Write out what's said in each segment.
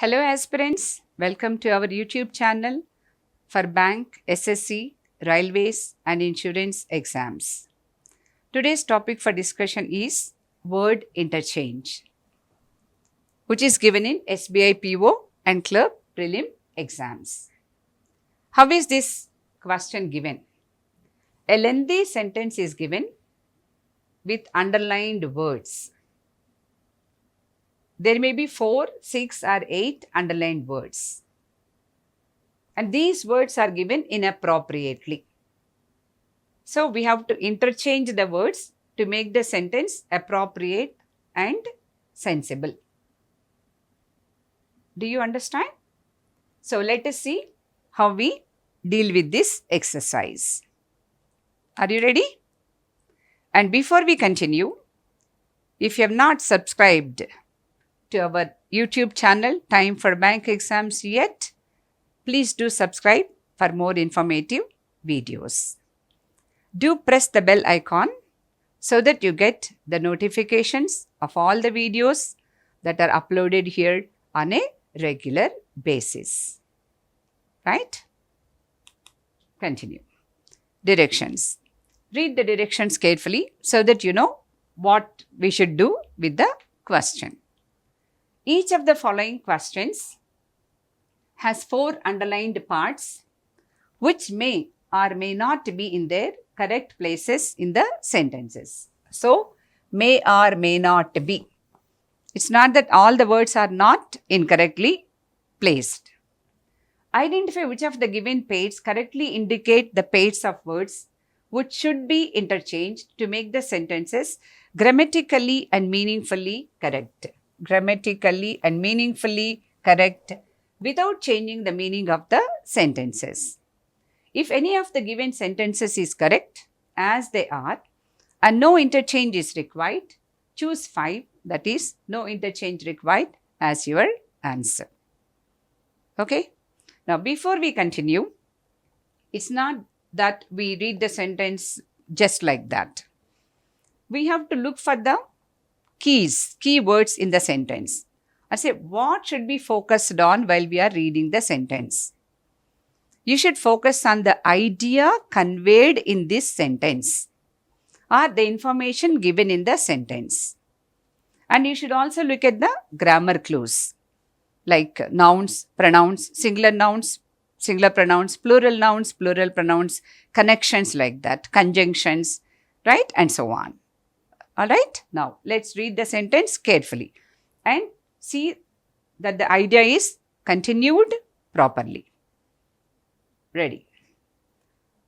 Hello aspirants, welcome to our YouTube channel for bank, SSC, railways and insurance exams. Today's topic for discussion is word interchange, which is given in SBI PO and Clerk Prelim exams. How is this question given? A lengthy sentence is given with underlined words. There may be 4, 6 or 8 underlined words. And these words are given inappropriately. So we have to interchange the words to make the sentence appropriate and sensible. Do you understand? So let us see how we deal with this exercise. Are you ready? And before we continue, if you have not subscribed to our YouTube channel, Time for Bank Exams yet, please do subscribe for more informative videos. Do press the bell icon so that you get the notifications of all the videos that are uploaded here on a regular basis. Right? Continue. Directions. Read the directions carefully so that you know what we should do with the question. Each of the following questions has 4 underlined parts which may or may not be in their correct places in the sentences. So, may or may not be. It's not that all the words are not incorrectly placed. Identify which of the given pairs correctly indicate the pairs of words which should be interchanged to make the sentences grammatically and meaningfully correct. Grammatically and meaningfully correct without changing the meaning of the sentences. If any of the given sentences is correct as they are and no interchange is required, choose 5, that is no interchange required, as your answer. Okay. Now before we continue, it's not that we read the sentence just like that. We have to look for the key words in the sentence. I say what should be focused on while we are reading the sentence. You should focus on the idea conveyed in this sentence or the information given in the sentence. And you should also look at the grammar clues like nouns, pronouns, singular pronouns, plural pronouns, connections like that, conjunctions, right, and so on. Alright, now let's read the sentence carefully and see that the idea is continued properly. Ready.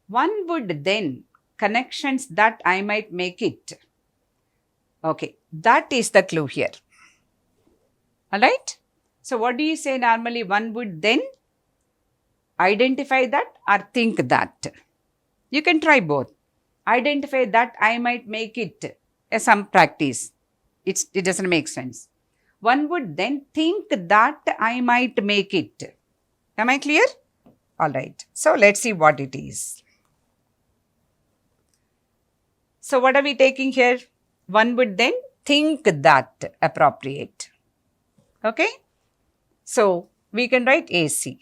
One would then connections that I might make it. Okay, that is the clue here. Alright, so what do you say normally? One would then identify that or think that. You can try both. Identify that I might make it. Some practice. It doesn't make sense. One would then think that I might make it. Am I clear? Alright. So let's see what it is. So what are we taking here? One would then think that appropriate. Okay. So we can write AC.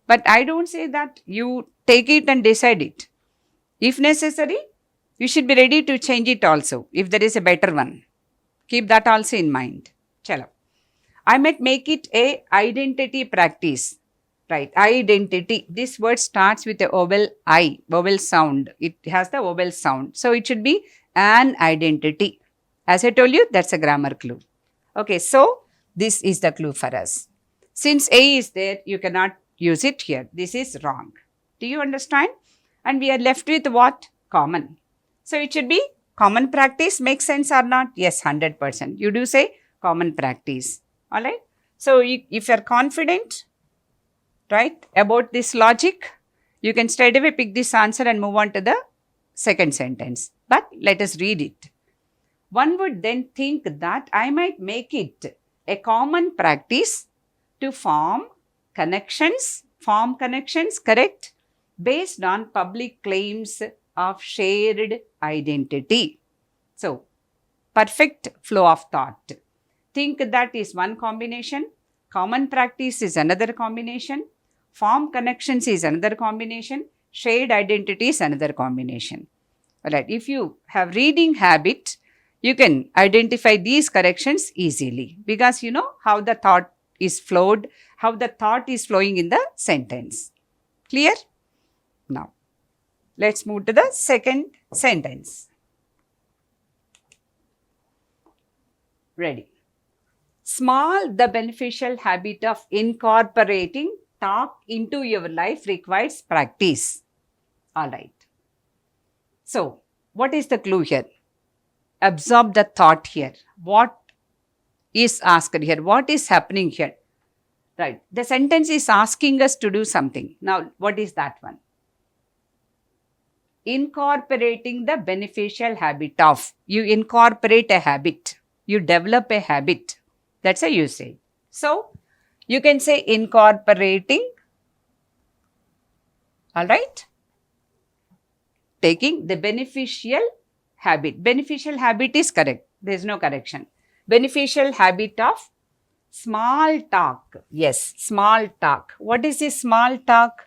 But I don't say that you take it and decide it. If necessary, you should be ready to change it also if there is a better one. Keep that also in mind. Chalo. I might make it a identity practice. Right. Identity. This word starts with a vowel I, vowel sound. It has the vowel sound. So it should be an identity. As I told you, that's a grammar clue. Okay. So this is the clue for us. Since A is there, you cannot use it here. This is wrong. Do you understand? And we are left with what? Common. So it should be common practice. Makes sense or not? Yes, 100%. You do say common practice. Alright. So if you are confident, right, about this logic, you can straight away pick this answer and move on to the second sentence. But let us read it. One would then think that I might make it a common practice to form connections, correct, based on public claims of shared identity. So, perfect flow of thought. think that is one combination, common practice is another combination, form connections is another combination, shared identity is another combination. Alright, if you have reading habit, you can identify these corrections easily because you know how the thought is flowed, how the thought is flowing in the sentence. Clear? Now, let's move to the second sentence. Ready. Small, the beneficial habit of incorporating talk into your life requires practice. Alright. So, what is the clue here? Absorb the thought here. What is asked here? What is happening here? Right. The sentence is asking us to do something. Now, what is that one? Incorporating the beneficial habit of. You incorporate a habit. You develop a habit. That's a usage. So, you can say incorporating. Alright. Taking the beneficial habit. Beneficial habit is correct. There is no correction. Beneficial habit of small talk. Yes, small talk. What is this small talk?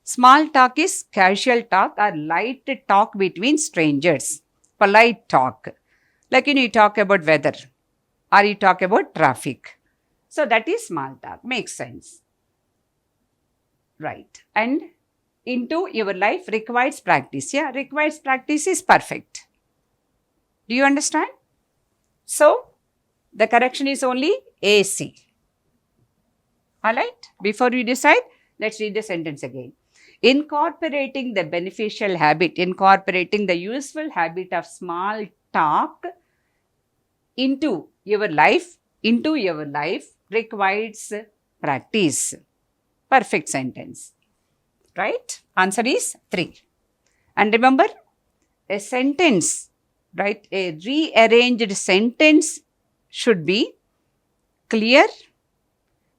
Small talk is casual talk or light talk between strangers. Polite talk. Like you talk about weather or you talk about traffic. So that is small talk. Makes sense. Right. And into your life requires practice. Yeah, requires practice is perfect. Do you understand? So, the correction is only AC. Alright, before we decide, let's read the sentence again. Incorporating the beneficial habit, incorporating the useful habit of small talk into your life requires practice. Perfect sentence. Right? Answer is 3. And remember, a sentence, right? A rearranged sentence should be clear,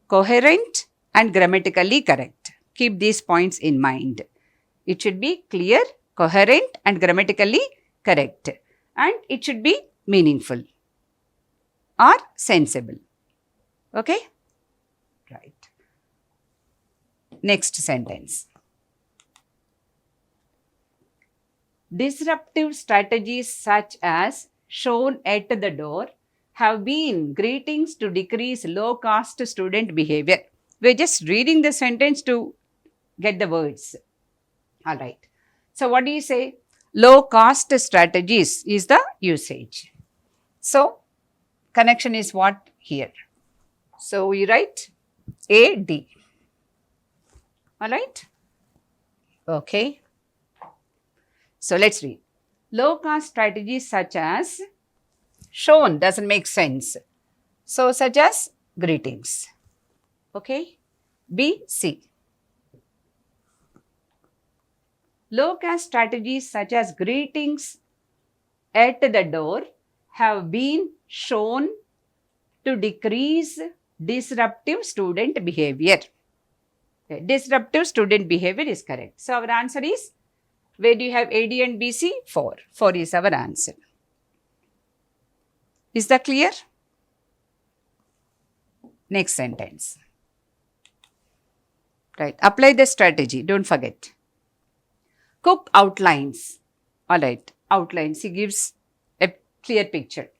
coherent, and grammatically correct. Keep these points in mind. It should be clear, coherent, and grammatically correct. And it should be meaningful or sensible. Okay? Right. Next sentence. Disruptive strategies such as shown at the door have been greetings to decrease low-cost student behavior. We're just reading the sentence to get the words. All right. So, what do you say? Low-cost strategies is the usage. So, connection is what here? So, we write AD. All right. Okay. So, let's read. Low-cost strategies such as shown doesn't make sense. So, such as greetings. Okay. B, C. Low-cost strategies such as greetings at the door have been shown to decrease disruptive student behavior. Okay. Disruptive student behavior is correct. So, our answer is, where do you have AD and BC? 4. 4 is our answer. Is that clear? Next sentence. Right. Apply the strategy. Don't forget. Cook outlines. Alright. Outlines. He gives a clear picture.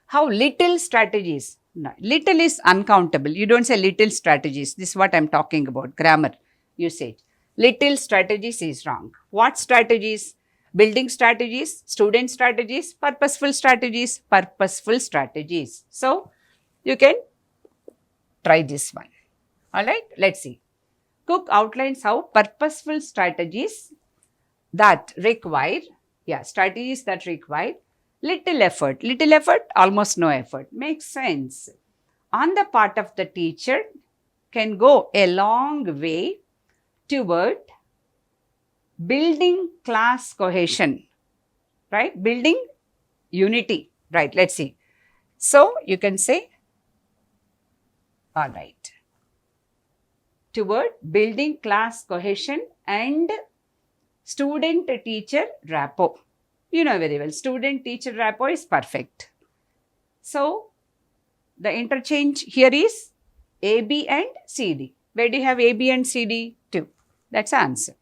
How little strategies. No, little is uncountable. You don't say little strategies. This is what I'm talking about. Grammar usage. Little strategies is wrong. What strategies? Building strategies, student strategies, purposeful strategies, purposeful strategies. So, you can try this one. Alright, let's see. Cook outlines how purposeful strategies that require, strategies that require little effort. Little effort, almost no effort. Makes sense. On the part of the teacher can go a long way toward building class cohesion, right? Building unity, right? Let's see. So, you can say, all right, toward building class cohesion and student-teacher rapport. You know very well, student-teacher rapport is perfect. So, The interchange here is AB and CD. Where do you have AB and CD? 2. That's the answer.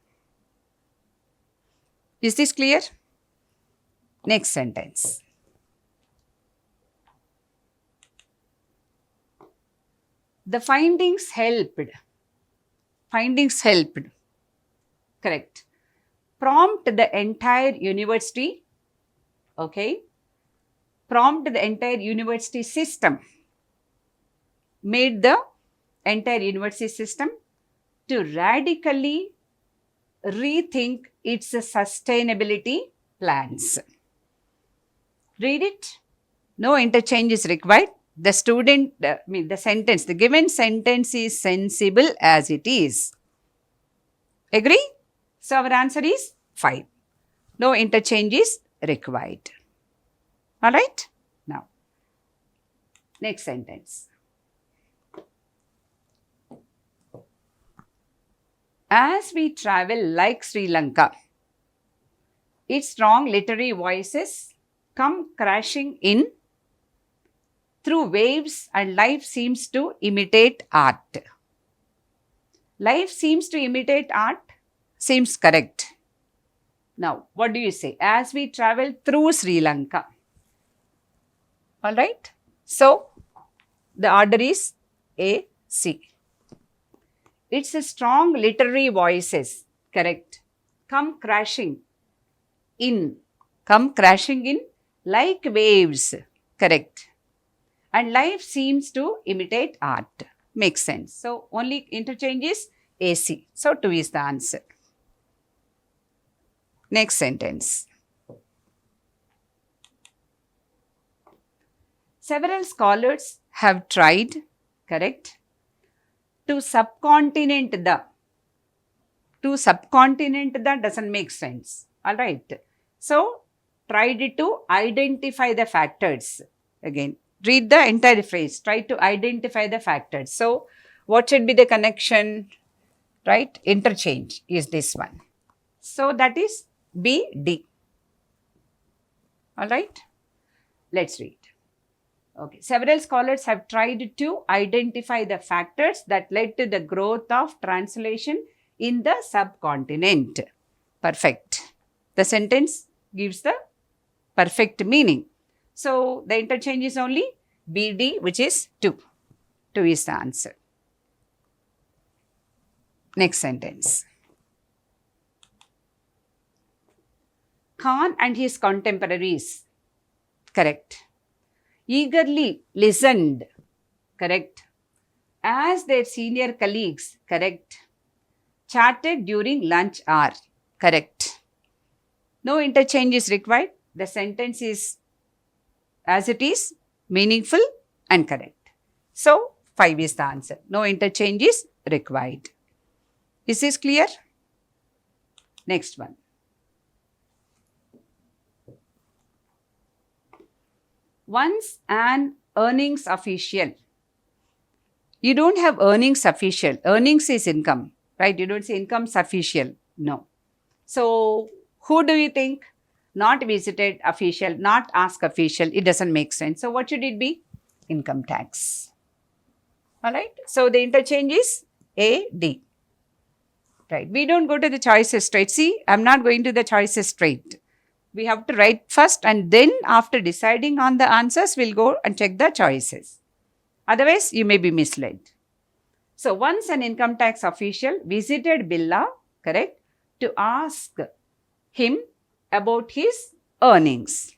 Is this clear? Next sentence. The findings helped. Findings helped. Correct. Prompt the entire university. Okay. Prompt the entire university system. Made the entire university system to radically rethink its sustainability plans. Read it. No interchange is required. The the given sentence is sensible as it is. Agree? So our answer is 5. No interchange is required. Alright? Now, next sentence. As we travel like Sri Lanka, its strong literary voices come crashing in through waves and life seems to imitate art. Life seems to imitate art seems correct. Now, what do you say? As we travel through Sri Lanka. Alright? So, the order is A, C. It's a strong literary voices, correct. Come crashing in like waves, correct. And life seems to imitate art, makes sense. So, only interchange is AC. So, 2 is the answer. Next sentence. Several scholars have tried, correct, to subcontinent the doesn't make sense. Alright. So, tried to identify the factors. Again, read the entire phrase. Try to identify the factors. So, what should be the connection? Right? Interchange is this one. So, that is B, D. Alright. Let's read. Okay. Several scholars have tried to identify the factors that led to the growth of translation in the subcontinent. Perfect. The sentence gives the perfect meaning. So, the interchange is only BD, which is 2. 2 is the answer. Next sentence. Khan and his contemporaries, correct, eagerly listened, correct, as their senior colleagues, correct, chatted during lunch hour, correct. No interchange is required. The sentence is as it is, meaningful and correct. So, 5 is the answer. No interchange is required. Is this clear? Next one. Once an earnings official. You don't have earnings official. Earnings is income, right? You don't say income's official. No. So, who do you think? Not visited official, not ask official. It doesn't make sense. So, what should it be? Income tax. Alright. So, the interchange is A, D. Right. We don't go to the choices straight. See, I'm not going to the choices straight. We have to write first and then after deciding on the answers, we'll go and check the choices. Otherwise, you may be misled. So, once an income tax official visited Billa, correct, to ask him about his earnings.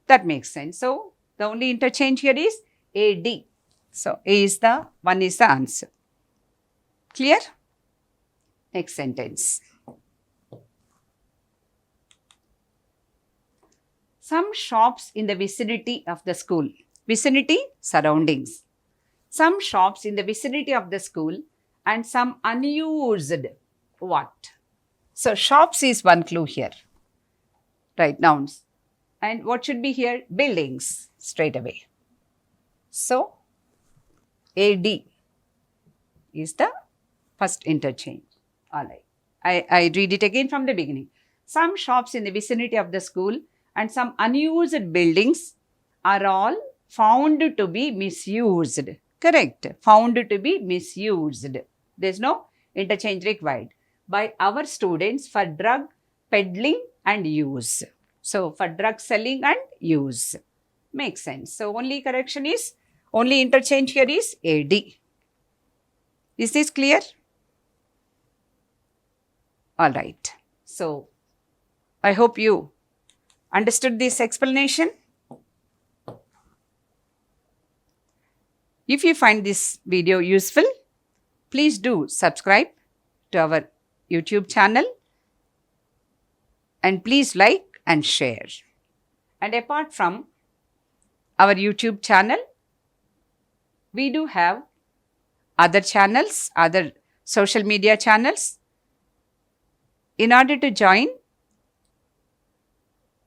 That makes sense. So, the only interchange here is AD. So, A is the one is the answer. Clear? Next sentence. Some shops in the vicinity of the school. Vicinity, surroundings. Some shops in the vicinity of the school and some unused what? So, shops is one clue here. Right, nouns. And what should be here? Buildings, straight away. So, AD is the first interchange. Alright. I read it again from the beginning. Some shops in the vicinity of the school and some unused buildings are all found to be misused. Correct. Found to be misused. There is no interchange required by our students for drug peddling and use. So, for drug selling and use. Makes sense. So, only correction is, only interchange here is AD. Is this clear? Alright. So, I hope you understood this explanation. If you find this video useful, please do subscribe to our YouTube channel and please like and share. And apart from our YouTube channel, we do have other channels, other social media channels. In order to join,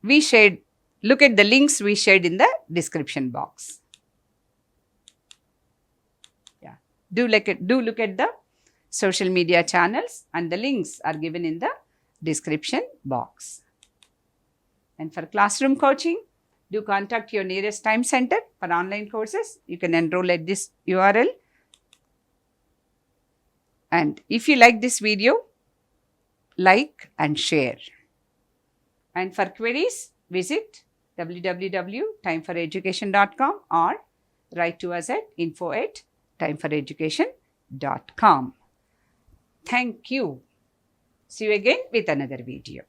we shared, look at the links we shared in the description box. Yeah, do look at the social media channels and the links are given in the description box. And for classroom coaching, do contact your nearest time center for online courses. You can enroll at this URL. And if you like this video, like and share. And for queries, visit www.timeforeducation.com or write to us at info@timeforeducation.com. Thank you. See you again with another video.